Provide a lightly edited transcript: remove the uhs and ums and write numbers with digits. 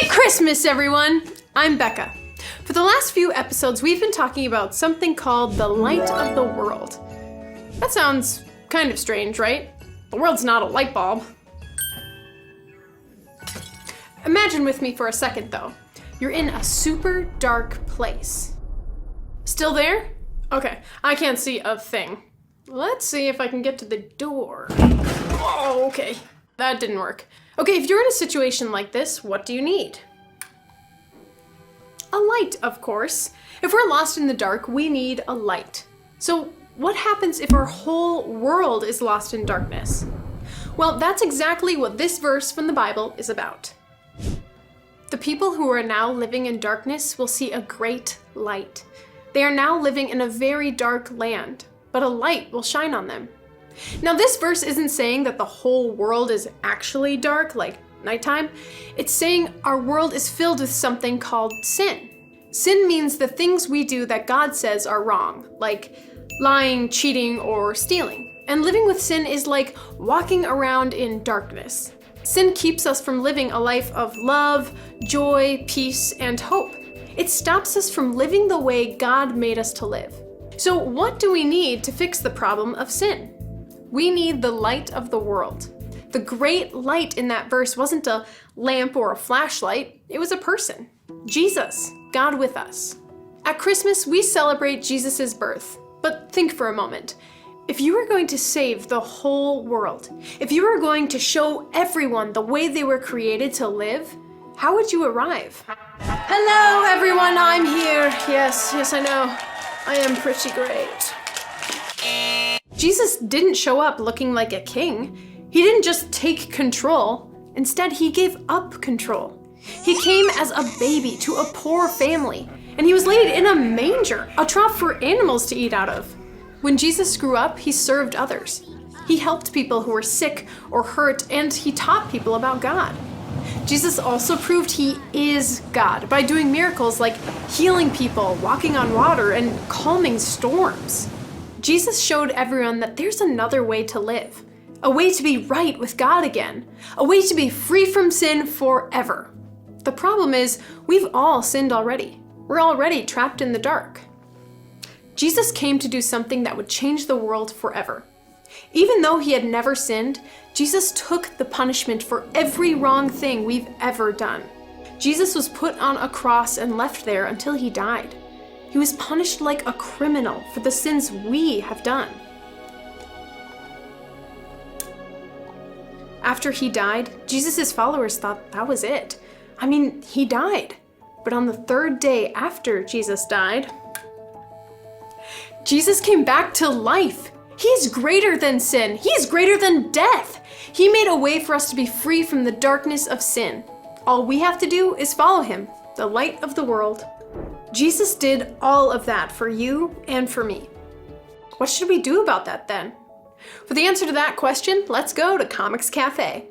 Merry Christmas, everyone! I'm Becca. For the last few episodes, we've been talking about something called the light of the world. That sounds kind of strange, right? The world's not a light bulb. Imagine with me for a second, though. You're in a super dark place. Still there? Okay, I can't see a thing. Let's see if I can get to the door. Oh, okay. That didn't work. Okay, if you're in a situation like this, what do you need? A light, of course. If we're lost in the dark, we need a light. So what happens if our whole world is lost in darkness? Well, that's exactly what this verse from the Bible is about. The people who are now living in darkness will see a great light. They are now living in a very dark land, but a light will shine on them. Now, this verse isn't saying that the whole world is actually dark, like nighttime. It's saying our world is filled with something called sin. Sin means the things we do that God says are wrong, like lying, cheating, or stealing. And living with sin is like walking around in darkness. Sin keeps us from living a life of love, joy, peace, and hope. It stops us from living the way God made us to live. So what do we need to fix the problem of sin? We need the light of the world. The great light in that verse wasn't a lamp or a flashlight, it was a person. Jesus, God with us. At Christmas, we celebrate Jesus' birth. But think for a moment. If you were going to save the whole world, if you were going to show everyone the way they were created to live, how would you arrive? Hello, everyone, I'm here. Yes, I know. I am pretty great. Jesus didn't show up looking like a king. He didn't just take control. Instead, he gave up control. He came as a baby to a poor family, and he was laid in a manger, a trough for animals to eat out of. When Jesus grew up, he served others. He helped people who were sick or hurt, and he taught people about God. Jesus also proved he is God by doing miracles like healing people, walking on water, and calming storms. Jesus showed everyone that there's another way to live, a way to be right with God again, a way to be free from sin forever. The problem is, we've all sinned already. We're already trapped in the dark. Jesus came to do something that would change the world forever. Even though he had never sinned, Jesus took the punishment for every wrong thing we've ever done. Jesus was put on a cross and left there until he died. He was punished like a criminal for the sins we have done. After he died, Jesus' followers thought that was it. I mean, he died. But on the third day after Jesus died, Jesus came back to life. He's greater than sin. He's greater than death. He made a way for us to be free from the darkness of sin. All we have to do is follow him, the light of the world. Jesus did all of that for you and for me. What should we do about that then? For the answer to that question, let's go to Comics Cafe.